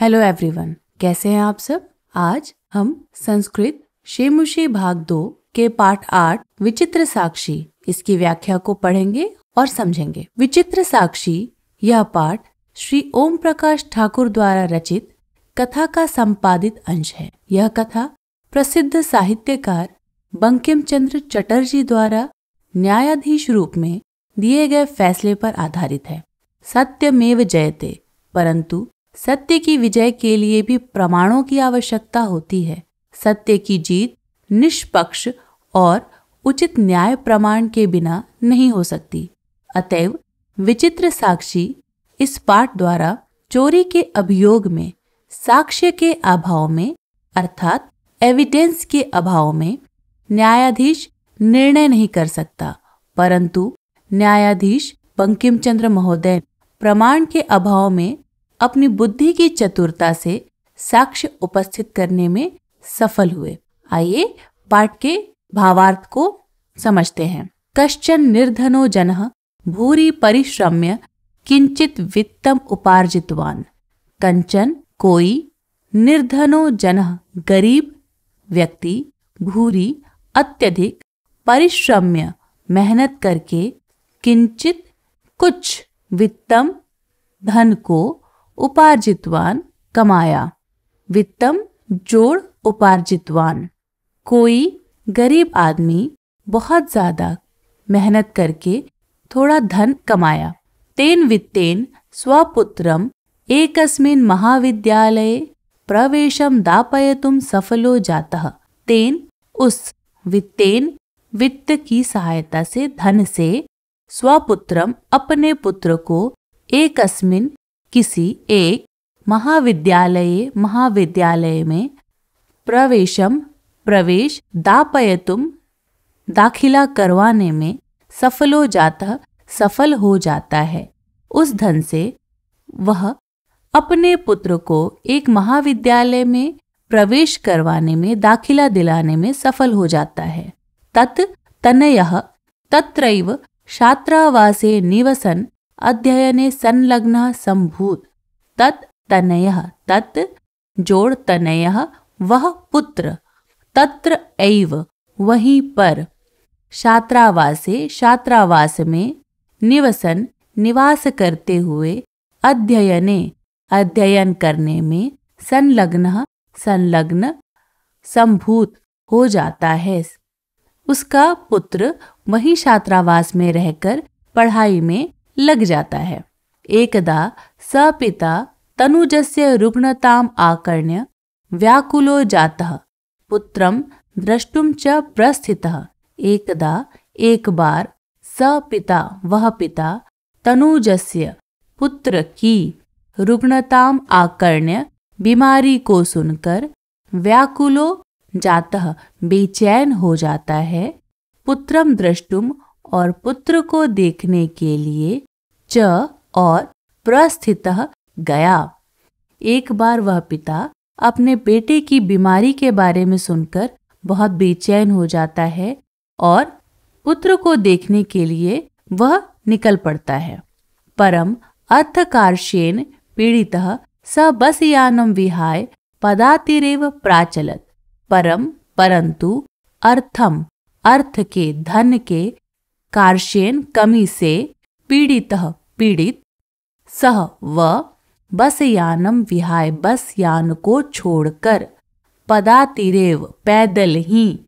Hello everyone, कैसे हैं आप सब। आज हम संस्कृत शेमुशी भाग 2 के पाठ 8 विचित्र साक्षी इसकी व्याख्या को पढ़ेंगे और समझेंगे। विचित्र साक्षी यह पाठ श्री ओम प्रकाश ठाकुर द्वारा रचित कथा का संपादित अंश है। यह कथा प्रसिद्ध साहित्यकार बंकिम चंद्र चटर्जी द्वारा न्यायाधीश रूप में दिए गए फैसले पर आधारित है। सत्यमेव जयते, परंतु सत्य की विजय के लिए भी प्रमाणों की आवश्यकता होती है। सत्य की जीत निष्पक्ष और उचित न्याय प्रमाण के बिना नहीं हो सकती। अतएव विचित्र साक्षी इस पाठ द्वारा चोरी के अभियोग में साक्ष्य के अभाव में अर्थात एविडेंस के अभाव में न्यायाधीश निर्णय नहीं कर सकता, परंतु न्यायाधीश बंकिम चंद्र महोदय प्रमाण के अभाव में अपनी बुद्धि की चतुरता से साक्ष्य उपस्थित करने में सफल हुए। आइए पाठ के भावार्थ को समझते हैं। कश्चन निर्धनो जनः भूरि परिश्रम्य किंचित वित्तम उपार्जितवान। कंचन कोई, निर्धनो जनः गरीब व्यक्ति, भूरि अत्यधिक, परिश्रम्य मेहनत करके, किंचित कुछ, वित्तम धन को, उपार्जितवान कमाया। वित्तम जोड़ उपार्जितवान, कोई गरीब आदमी बहुत ज्यादा मेहनत करके थोड़ा धन कमाया। तेन वित्तेन स्वपुत्रम एकस्मिन् महाविद्यालये प्रवेशम दापयितुम सफलो जातः। तेन उस वित्तेन वित्त की सहायता से, धन से, स्वपुत्रम अपने पुत्र को, एकस्मिन् किसी एक, महाविद्यालय में, प्रवेशम प्रवेश, दापयितुम दाखिला करवाने में, सफलो जाता सफल हो जाता है। उस धन से वह अपने पुत्र को एक महाविद्यालय में प्रवेश करवाने में, दाखिला दिलाने में सफल हो जाता है। तत् तनयः तत्रैव छात्रावासे निवसन अध्ययने संलग्नः संभूत। तत् तनयः, तत् जोड़ तनयः वह पुत्र, तत्र एव वहीं पर, छात्रावासे छात्रावास में, निवसन निवास करते हुए, अध्ययने अध्ययन करने में, संलग्नः संलग्न, संभूत हो जाता है। उसका पुत्र वहीं छात्रावास में रहकर पढ़ाई में लग जाता है। एकदा स पिता तनुजस्य रुग्णताम आकर्ण्य व्याकुलो जातः पुत्रम द्रष्टुम च प्रस्थितः। एकदा एक बार, स पिता वह पिता, तनुजस्य पुत्र की, रुग्णताम आकर्ण्य बीमारी को सुनकर, व्याकुलो जातः बेचैन हो जाता है, पुत्रम द्रष्टुम और पुत्र को देखने के लिए, च और प्रस्थितः गया। एक बार वह पिता अपने बेटे की बीमारी के बारे में सुनकर बहुत बेचैन हो जाता है और पुत्र को देखने के लिए वह निकल पड़ता है। परम अर्थकार्षेण पीड़ितः स बसयानम विहाय पदातिरेव प्राचलत। परम परंतु, अर्थम अर्थ के, धन के, कार्षेण कमी से, पीड़ितः पीड़ित, सह वह, बसयानम विहाय बस यान को छोड़कर, पदातिरेव पैदल ही,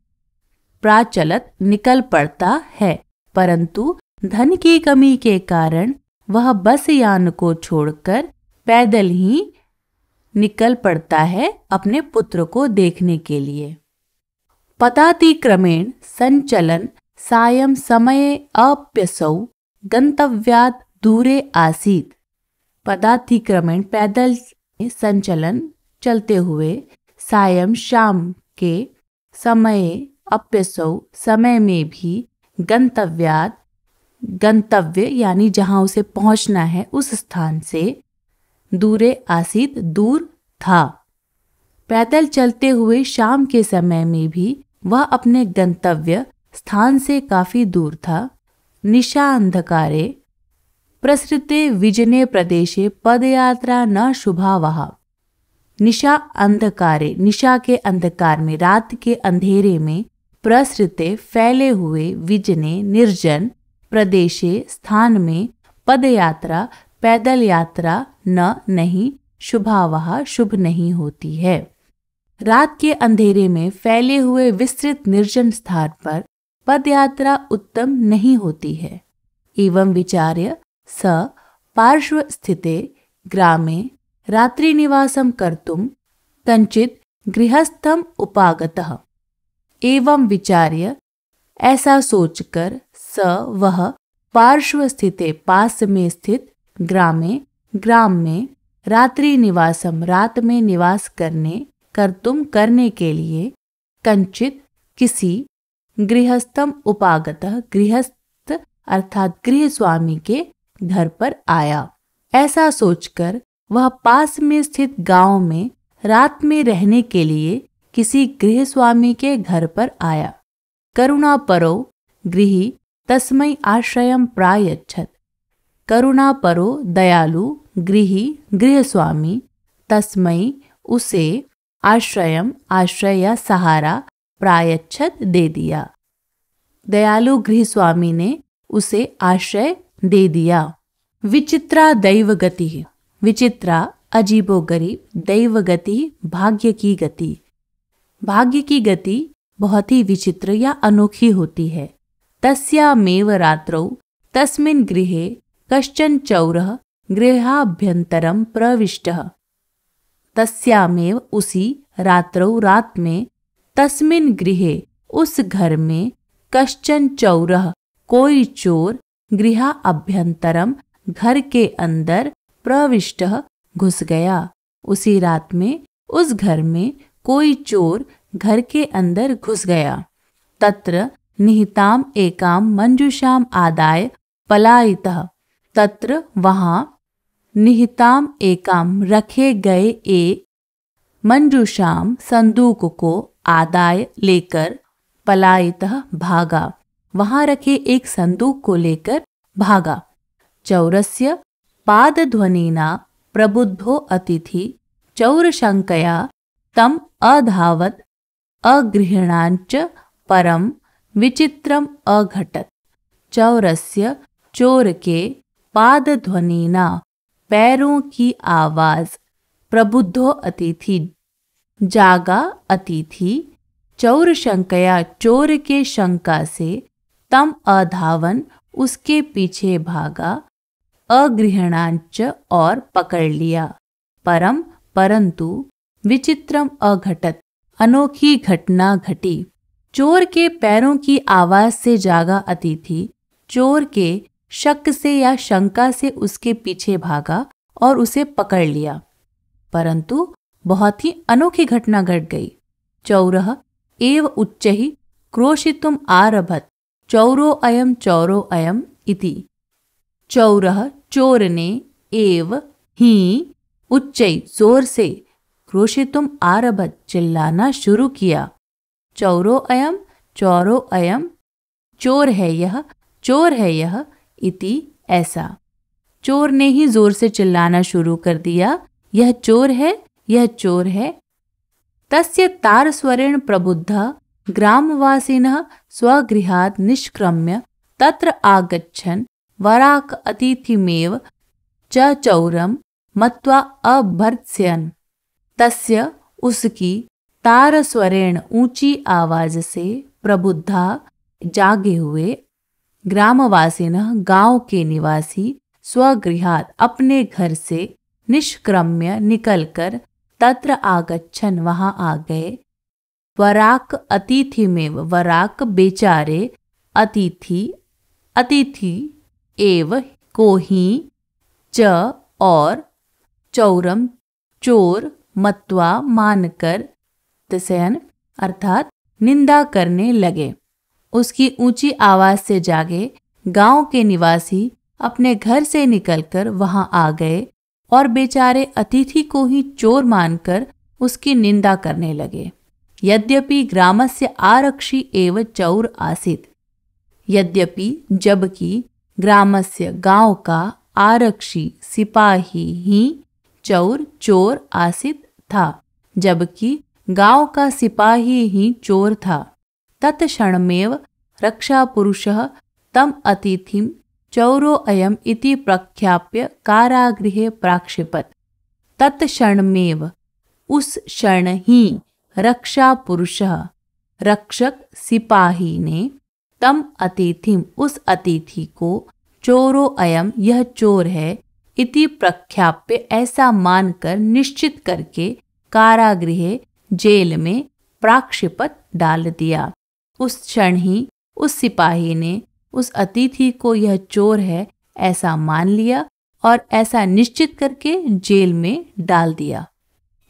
प्राचलत निकल पड़ता है। परंतु धन की कमी के कारण वह बस यान को छोड़कर पैदल ही निकल पड़ता है अपने पुत्र को देखने के लिए। पदातिक्रमेण संचलन सायं समये अप्यसौ गंतव्यात् दूरे आसीत्। पदातिक्रमेण पैदल संचलन चलते हुए, सायं शाम के, समय अप्यसौ समय में भी, गंतव्यात् गंतव्य यानी जहां उसे पहुंचना है उस स्थान से, दूरे आसीत दूर था। पैदल चलते हुए शाम के समय में भी वह अपने गंतव्य स्थान से काफी दूर था। निशा अंधकारे प्रसृते विजने प्रदेशे पदयात्रा न शुभावहा। निशा अंधकारे, निशा के अंधकार में, रात के अंधेरे में, प्रसृते फैले हुए, विजने निर्जन, प्रदेशे स्थान में, पदयात्रा पैदल यात्रा, न नहीं, शुभावह शुभ नहीं होती है। रात के अंधेरे में फैले हुए विस्तृत निर्जन स्थान पर पदयात्रा उत्तम नहीं होती है। एवं विचार्य स पार्श्व स्थिते ग्रामे रात्रि निवासम कर्तुम कंचित गृहस्थम उपागतः। एवं विचार्य, ऐसा सोचकर, स वह, पार्श्व स्थिते पास में स्थित, ग्रामे ग्राम में, रात्रि निवासम रात में निवास करने, कर्तुम करने के लिए, कंचित किसी, गृहस्थम उपागतः गृहस्थ अर्थात गृह स्वामी के घर पर आया। ऐसा सोचकर वह पास में स्थित गांव में रात में रहने के लिए किसी गृह स्वामी के घर पर आया। करुणापरो गृही तस्मै आश्रयं प्रायच्छत्। करुणापरो दयालु गृही गृहस्वामी, तस्मै उसे, आश्रयम आश्रय या सहारा, प्रायच्छत दे दिया। दयालु गृहस्वामी ने उसे आश्रय दे दिया। विचित्रा दैवगति, विचित्रा अजीबोगरीब, दैवगति भाग्य की गति। भाग्य की गति बहुत ही विचित्र या अनोखी होती है। तस्यामेव रात्रौ तस्मिन् गृहे कश्चन चौरः गृहाभ्यन्तरं प्रविष्टः। तस्यामेव उसी, रात्रौ रात में, तस्मिन् गृहे उस घर में, कश्चन चौरः कोई चोर, गृहा अभ्यंतरम घर के अंदर, प्रविष्टः घुस गया। उसी रात में उस घर में कोई चोर घर के अंदर घुस गया। तत्र निहिताम एकाम मंजूषाम आदाय पलायितः। तत्र वहाँ, निहिताम एकाम रखे गए एक, मंजूषाम संदूक को, आदाय लेकर, पलायितः भागा, वहां रखे एक संदूक को लेकर भागा। चौरस्य पादध्वनिना प्रबुद्धो अतिथि चौरशंकया तम अधावत अगृह्णांच परम विचित्रम अघटत। चौरस्य, चोर के, पादध्वनिना पैरों की आवाज, प्रबुद्धो अतिथि जागा अतिथि, चौर शंकया चोर के शंका से, तम अधावन उसके पीछे भागा, अगृह्णांच और पकड़ लिया, परम परंतु, विचित्रम अघटत अनोखी घटना घटी। चोर के पैरों की आवाज से जागा अतिथि चोर के शक से या शंका से उसके पीछे भागा और उसे पकड़ लिया, परंतु बहुत ही अनोखी घटना घट गई। चौरः एव उच्चैः क्रोशितुम् आरभत, चौरो अयम इति। चौरः चोर ने, एव ही, उच्चै जोर से, क्रोशितुम् आरभत चिल्लाना शुरू किया। चौरो अयम चोर है यह, चोर है यह, इति ऐसा। चोर ने ही जोर से चिल्लाना शुरू कर दिया, यह चोर है, यह चोर है। तस्य तारस्वरेण प्रबुद्धः ग्रामवासिनः स्वगृहात् निष्क्रम्य तत्र आगच्छन् वराक अतिथिमेव च चौरं मत्वा अभर्त्सयन्। तस्य उसकी, तारस्वरेण ऊंची आवाज से, प्रबुद्धा जागे हुए, ग्रामवासिनः गांव के निवासी, स्वगृहात् अपने घर से, निष्क्रम्य निकलकर, तत्र आगच्छन् वहां आ गए, वराक अतिथिमेव वराक बेचारे, अतिथि एव को ही, च और, चौरम चोर, मत्वा मानकर, तिसयन अर्थात निंदा करने लगे। उसकी ऊंची आवाज से जागे गांव के निवासी अपने घर से निकलकर वहां आ गए और बेचारे अतिथि को ही चोर मानकर उसकी निंदा करने लगे। यद्यपि ग्रामस्य आरक्षी एव चौर आसीत्, यद्यपि जबकि ग्रामस्य गांव का आरक्षी सिपाही ही चौर चोर आसीत् था, जबकि गांव का सिपाही ही चोर था। तत्क्षणमेव रक्षापुरुषः तम अतिथिं चौरो अयम इति प्रख्याप्य कारागृहे प्राक्षिपत्। तत्क्षणमेव, उस क्षण ही, रक्षा पुरुषः, रक्षक सिपाही ने, तम अतिथिम, उस अतिथि को, चोरो अयम, यह चोर है, इति प्रख्याप्य, ऐसा मानकर, निश्चित करके, कारागृहे, जेल में, प्राक्षिपत, डाल दिया। उस क्षण ही उस सिपाही ने उस अतिथि को यह चोर है ऐसा मान लिया और ऐसा निश्चित करके जेल में डाल दिया।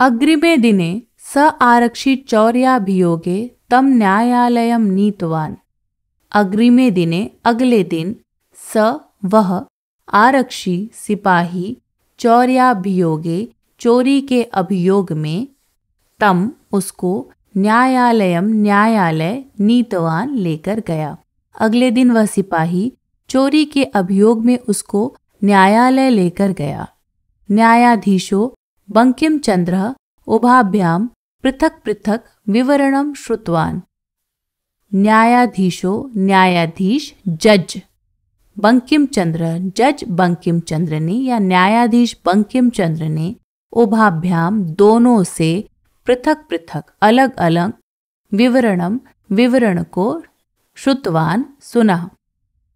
अग्रिमे दिने स आरक्षी चौर्याभियोगे तम न्यायालयम नीतवान। अग्रिमे दिने, अगले दिन, स, वह, आरक्षी, सिपाही, चौर्याभियोगे, चोरी के अभियोग में, तम, उसको, न्यायालयम, न्यायालय, नीतवान, लेकर गया। अगले दिन वह सिपाही चोरी के अभियोग में उसको न्यायालय लेकर गया। न्यायाधीशो बंकिम चंद्र उभाभ्याम पृथक पृथक विवरणम श्रुतवान। न्यायाधीशो, न्यायाधीश, जज, बंकिम चंद्र, जज बंकिम चंद्र ने या न्यायाधीश बंकिम चंद्र ने, उभाभ्याम, दोनों से, पृथक पृथक, अलग अलग, विवरणम, विवरण को, श्रुतवान, सुना।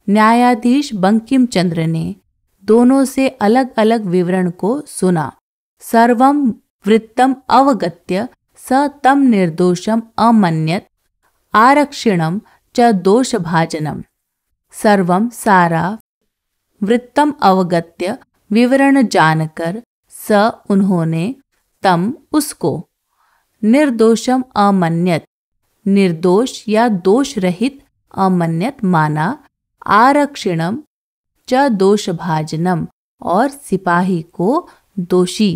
न्यायाधीश बंकिम चंद्र ने दोनों से अलग अलग विवरण को सुना। सर्वं वृत्तम अवगत्य स तम निर्दोषम अमन्यत आरक्षिणम च दोषभाजनम। सर्वम, सारा, वृत्तम अवगत्य, विवरण जानकर, स, उन्होंने, तम, उसको, निर्दोषम अमन्यत, निर्दोष या दोष रहित, अमन्यत, माना, आरक्षिणम च दोषभाजनम, और सिपाही को दोषी।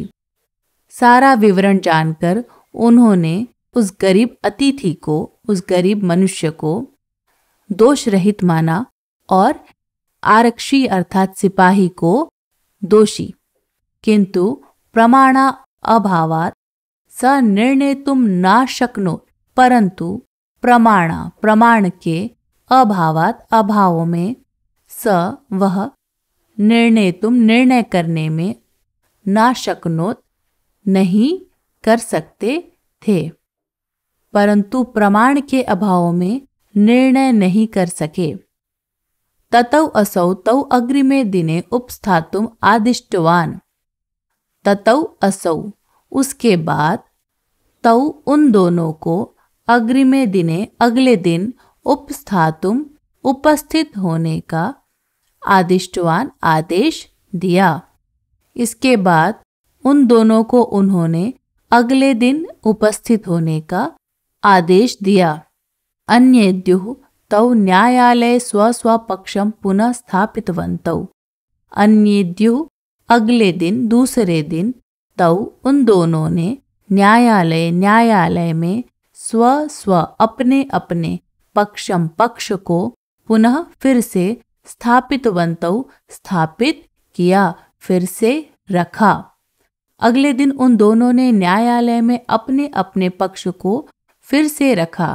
सारा विवरण जानकर उन्होंने उस गरीब अतिथि को, उस गरीब मनुष्य को दोष रहित माना और आरक्षी अर्थात सिपाही को दोषी। किंतु प्रमाणा अभावात् स निर्णेतुम न शक्नोत्, परंतु प्रमाणा, प्रमाण के, अभावात, अभाव में, स, वह, निर्णेतुम, निर्णय करने में, ना शक्नोत, नहीं कर सकते थे, परंतु प्रमाण के अभाव में निर्णय नहीं कर सके। ततौ असौ तौ अग्रिमे दिने उपस्थातुम आदिष्टवान। ततौ असौ, उसके बाद, तौ, उन दोनों को, अग्रिमे दिने, अगले दिन, उपस्थातुम, उपस्थित होने का, आदिष्टवान, आदेश दिया। इसके बाद उन दोनों को उन्होंने अगले दिन उपस्थित होने का आदेश दिया। अन्येद्युः तौ न्यायालये स्वस्वपक्षं पुनः स्थापितवन्तौ। अन्येद्युः, अगले दिन, दूसरे दिन, तौ, उन दोनों ने, न्यायालय, न्यायालय में, स्व, अपने अपने, पक्षम, पक्ष को, पुनः, फिर से, स्थापितवन्तौ, स्थापित किया, फिर से रखा। अगले दिन उन दोनों ने न्यायालय में अपने अपने पक्ष को फिर से रखा।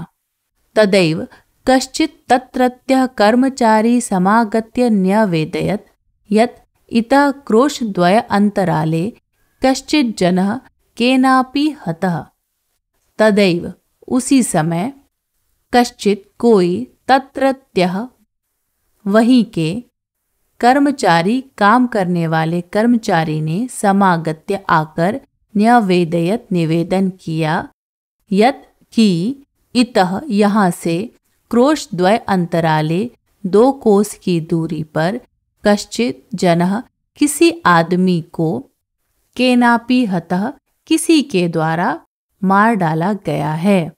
तदैव कश्चित् तत्रत्यः कर्मचारी समागत्य न्यवेदयत् यत् इतः क्रोशद्वय अंतराले कश्चित् जनः केनापि हतः। तदैव, उसी समय, कश्चित्, कोई, तत्रत्यः, वहीं के, कर्मचारी, काम करने वाले कर्मचारी ने, समागत्य, आकर, न्यवेदयत, निवेदन किया, यत्, की, इतः, यहाँ से, क्रोशद्वय अंतराले, 2 कोस की दूरी पर, कश्चित्, जनः, किसी आदमी को, केनापि हतः, किसी के द्वारा मार डाला गया है।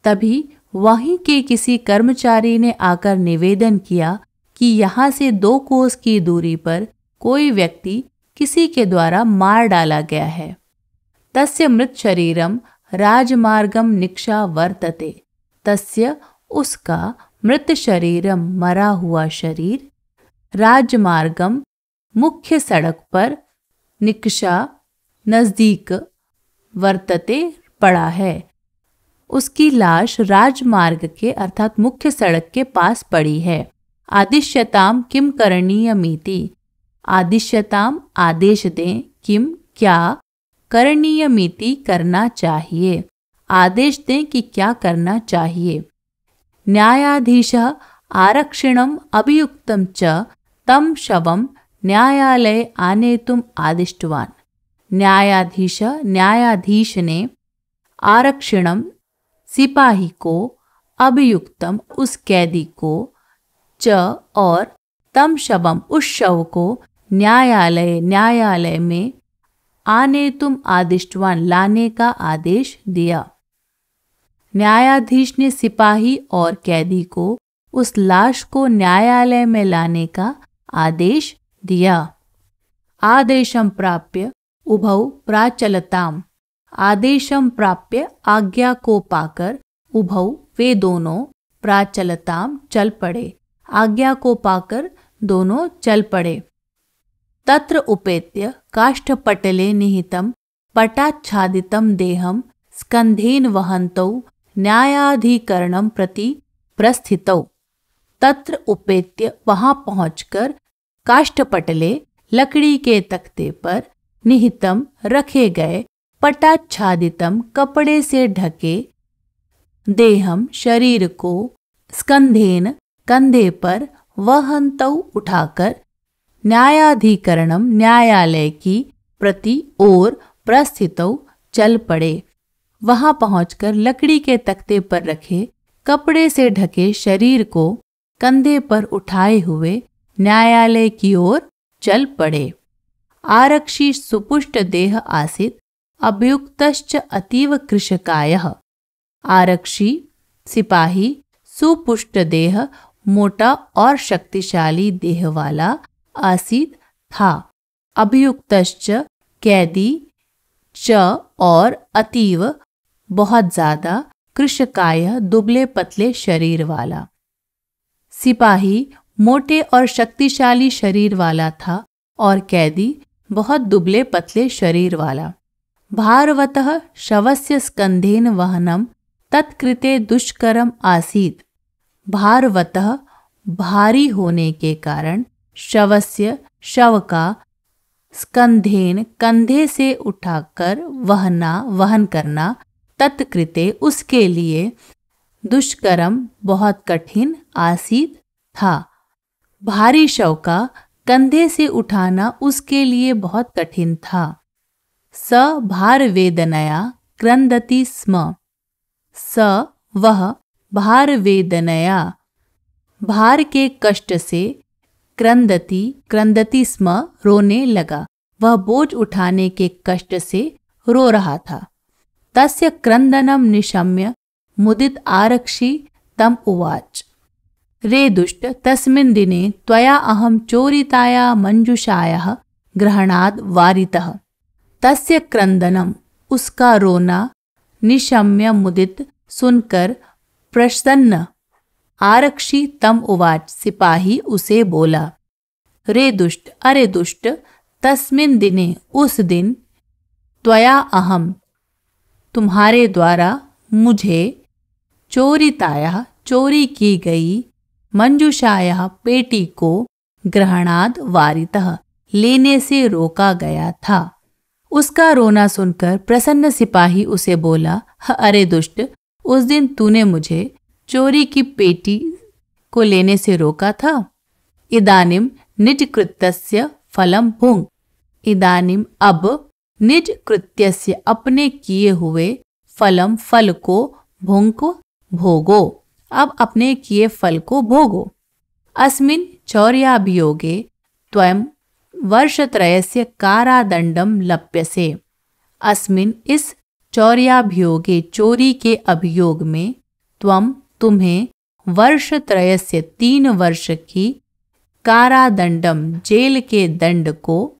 तभी वहीं के किसी कर्मचारी ने आकर निवेदन किया कि यहाँ से 2 कोस की दूरी पर कोई व्यक्ति किसी के द्वारा मार डाला गया है। तस्य मृत शरीरम राजमार्गम निक्षा वर्तते। तस्य, उसका, मृत शरीरम, मरा हुआ शरीर, राजमार्गम, मुख्य सड़क पर, निक्षा, नजदीक, वर्तते पड़ा है। उसकी लाश राजमार्ग के अर्थात मुख्य सड़क के पास पड़ी है। आदिश्यताम किम करणीयमिति, आदिश्यताम आदेश दें, किम क्या, करणीयमिति करना चाहिए, आदेश दें कि क्या करना चाहिए। न्यायाधीशः आरक्षिणम् अभियुक्तं च तं शवं न्यायालये आनेतुम् आदिष्टवान्। न्यायाधीश ने आरक्षिणम सिपाही को, अभियुक्तम उस कैदी को, च और तम शवम उस शव को, न्यायालय में, आनेतुम आदिष्टवान लाने का आदेश दिया। न्यायाधीश ने सिपाही और कैदी को उस लाश को न्यायालय में लाने का आदेश दिया। आदेशं प्राप्य उभौ प्राचलताम, आदेशं प्राप्य आज्ञा को पाकर, उभौ वे दोनों, प्राचलताम चल पड़े, आज्ञा को पाकर दोनों चल पड़े। तत्र उपेत्य काष्ठपटले निहितं पटाच्छादितं देहं स्कंधेन वहन्तौ न्यायाधिकरणं प्रति प्रस्थितौ। तत्र उपेत्य वहां पहुंचकर, काष्ठपटले लकड़ी के तख्ते पर, निहितम रखे गए, पटाच्छादितम कपड़े से ढके, देहम शरीर को, स्कंधेन कंधे पर, वहन्तौ उठाकर, न्यायाधिकरणम न्यायालय की, प्रति ओर, प्रस्थितौ चल पड़े। वहां पहुंचकर लकड़ी के तख्ते पर रखे कपड़े से ढके शरीर को कंधे पर उठाए हुए न्यायालय की ओर चल पड़े। आरक्षी सुपुष्ट देह आसीत् अभियुक्तश्च अतीव कृशकायः। आरक्षी सिपाही सुपुष्ट देह मोटा और शक्तिशाली देह वाला आसीत् था। अभियुक्तश्च कैदी, च और अतीव बहुत ज्यादा, कृशकाय दुबले पतले शरीर वाला। सिपाही मोटे और शक्तिशाली शरीर वाला था और कैदी बहुत दुबले पतले शरीर वाला। भारवतः शवस्य स्कंधेन वहनम तत्कृते दुष्करम आसीत्। भारवतः भारी होने के कारण, शवस्य शव का, स्कंधेन कंधे से उठाकर, वहन करना, तत्कृते उसके लिए, दुष्करम बहुत कठिन, आसीत् था। भारी शव का कंधे से उठाना उसके लिए बहुत कठिन था। स भार वेदनया क्रंदति स्म। स वह भार वेदनया भार के कष्ट से, क्रंदति स्म रोने लगा, वह बोझ उठाने के कष्ट से रो रहा था। तस्य क्रंदनम निशम्य मुदित आरक्षी तम उवाच। रे दुष्ट तस्मिन् दिने त्वया अहं चोरिताया मंजुषायाः ग्रहणाद् वारितः। तस्य क्रंदनम उसका रोना, निशम्य मुदित सुनकर प्रसन्न, आरक्षी तम उवाच सिपाही उसे बोला। रे दुष्ट अरे दुष्ट, तस्मिन् दिने उस दिन, त्वया अहम तुम्हारे द्वारा, मुझे, चोरिताया चोरी की गई, मंजुषाया पेटी को, ग्रहणाद् वारितः लेने से रोका गया था। उसका रोना सुनकर प्रसन्न सिपाही उसे बोला, अरे दुष्ट, उस दिन तूने मुझे चोरी की पेटी को लेने से रोका था। इदानीम निज कृत्यस्य फलम भुंग। इदानीम अब, निज कृत्यस्य अपने किए हुए, फलम फल को, भुंग भोगो, अब अपने किए फल को भोगो। अस्मिन् चौर्याभियोगे त्वं वर्षत्रयस्य कारादंडम लप्यसे। अस्मिन् इस चौर्याभियोगे चोरी के अभियोग में, तुम्हें वर्षत्रयस्य 3 वर्ष की, कारादंडम जेल के दंड को,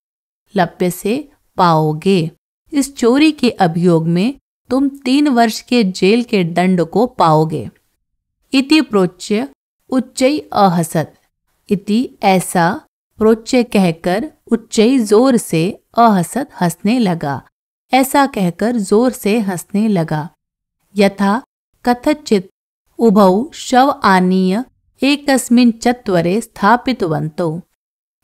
लप्यसे पाओगे। इस चोरी के अभियोग में तुम 3 वर्ष के जेल के दंड को पाओगे। इति प्रोच्य उच्चै अहसत। इति ऐसा, प्रोच्य कहकर, उच्चै जोर से, अहसत हंसने लगा। ऐसा कहकर जोर से हंसने लगा। यथा कथचित् उभौ शव आनीय एकस्मिन् चत्वरे स्थापितवन्तौ।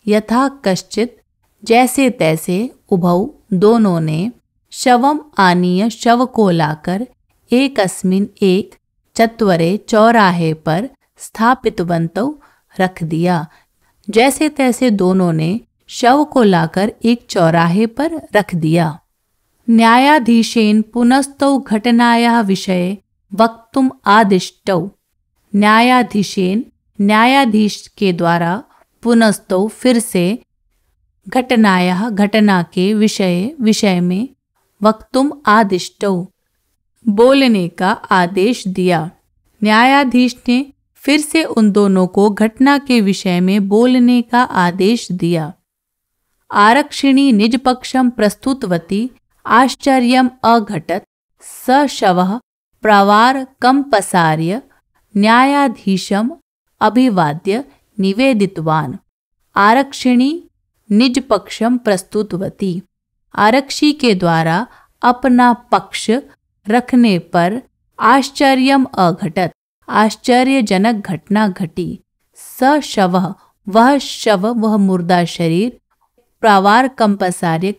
यथा कश्चित जैसे तैसे उभौ दोनों ने शवम आनीय शव को लाकर एकस्मिन् एक चत्वरे चौराहे पर स्थापितवन्तौ रख दिया। जैसे तैसे दोनों ने शव को लाकर एक चौराहे पर रख दिया। न्यायाधीशेन पुनस्तौ घटनायाः विषये वक्तुम आदिष्टौ। न्यायाधीशेन न्यायाधीश के द्वारा पुनस्तौ फिर से घटनायाः घटना के विषय में वक्तुम आदिष्टौ बोलने का आदेश दिया। न्यायाधीश ने फिर से उन दोनों को घटना के विषय में बोलने का आदेश दिया। आरक्षिणी निज पक्षम प्रस्तुतवती आश्चर्यम अघटत स शवः प्रवार कंपसार्य न्यायाधीशम अभिवाद्य निवेदितवान। आरक्षिणी निज पक्षम प्रस्तुतवती, आरक्षी के द्वारा अपना पक्ष रखने पर आश्चर्यम अघटत, आश्चर्यजनक घटना घटी। स शवः वह शव, वह मुर्दा शरीर, प्रवार कंपसार्य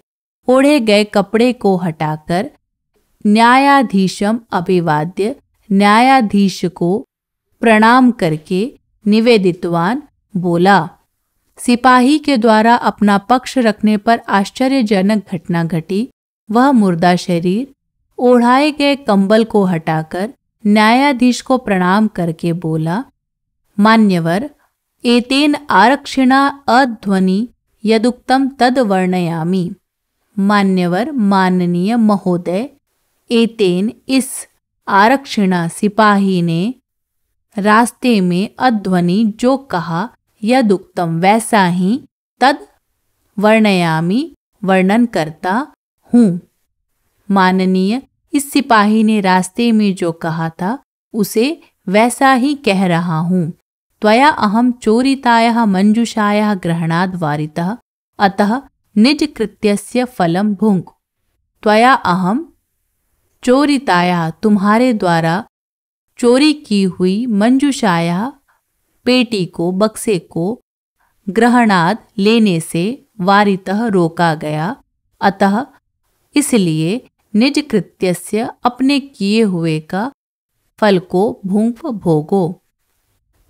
ओढ़े गए कपड़े को हटाकर, न्यायाधीशम अभिवाद्य न्यायाधीश को प्रणाम करके, निवेदितवान बोला। सिपाही के द्वारा अपना पक्ष रखने पर आश्चर्यजनक घटना घटी। वह मुर्दा शरीर ओढ़ाए गए कंबल को हटाकर न्यायाधीश को प्रणाम करके बोला, मान्यवर, एतेन आरक्षिणा अध्वनि यदुक्तम तद वर्णयामि। मान्यवर, माननीय महोदय, एतेन इस आरक्षिणा सिपाही ने रास्ते में अध्वनि जो कहा, यदुक्तम वैसा ही, तद वर्णयामि वर्णन करता हूँ। माननीय, इस सिपाही ने रास्ते में जो कहा था उसे वैसा ही कह रहा हूँ। त्वया अहम चोरितायाः मंजुषायाः ग्रहणाद् वारितः, अतः निज कृत्यस्य फलम भुङ्क्। त्वया अहम चोरितायाः तुम्हारे द्वारा चोरी की हुई मंजुषायाः पेटी को, बक्से को, ग्रहणाद लेने से, वारितः रोका गया, अतः इसलिए निज कृत्यस्य अपने किए हुए का फल को भुङ्क् भोगो।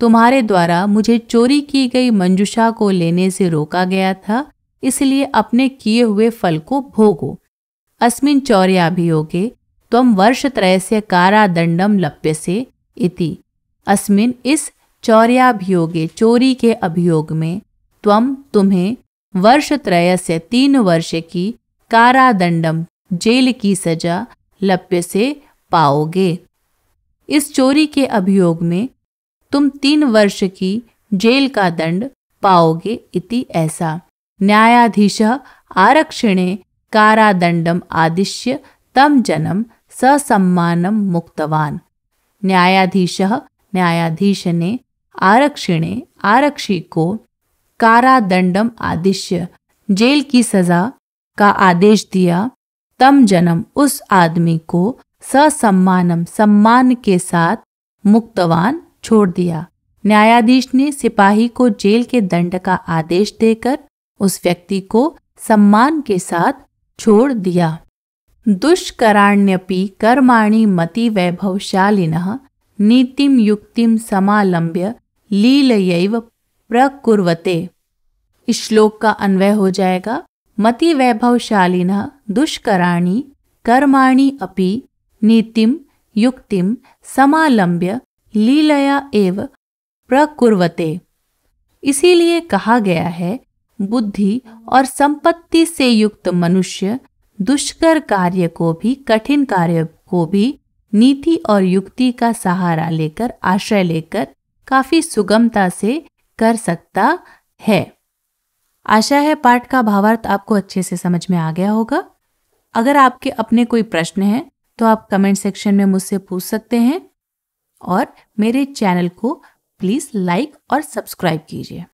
तुम्हारे द्वारा मुझे चोरी की गई मंजुषा को लेने से रोका गया था, इसलिए अपने किए हुए फल को भोगो। अस्मिन् चौर्याभियोगे त्वं वर्षत्रयस्य कारादंडम लप्यसे इति। अस्मिन् इस चौर्याभियोगे चोरी के अभियोग में, तुम्हें वर्षत्रयस्य 3 वर्ष की कारादंडम जेल की सजा लप्यसे पाओगे। इस चोरी के अभियोग में तुम 3 वर्ष की जेल का दंड पाओगे इति ऐसा। न्यायाधीशः आरक्षिणे कारादंडम आदिश्य तम जनम ससम्मानम मुक्तवान। न्यायाधीशः न्यायाधीश ने आरक्षिणे आरक्षी को कारादंडम आदिश्य जेल की सजा का आदेश दिया। तम जनम उस आदमी को ससम्मानम सम्मान के साथ मुक्तवान छोड़ दिया। न्यायाधीश ने सिपाही को जेल के दंड का आदेश देकर उस व्यक्ति को सम्मान के साथ छोड़ दिया। दुष्कराण्यपि कर्माणि मति वैभवशालिनः नीतिम युक्तिम समालंब्य लीलयैव प्रकुर्वते। इस श्लोक का अन्वय हो जाएगा, मति वैभवशालिनः दुष्कराणि कर्माणि अपि नीतिम युक्तिम समालंब्य लीलया एव प्रकुर्वते। इसीलिए कहा गया है, बुद्धि और संपत्ति से युक्त मनुष्य दुष्कर कार्य को भी, कठिन कार्य को भी नीति और युक्ति का सहारा लेकर, आश्रय लेकर काफी सुगमता से कर सकता है। आशा है पाठ का भावार्थ आपको अच्छे से समझ में आ गया होगा। अगर आपके अपने कोई प्रश्न हैं तो आप कमेंट सेक्शन में मुझसे पूछ सकते हैं और मेरे चैनल को प्लीज़ लाइक और सब्सक्राइब कीजिए।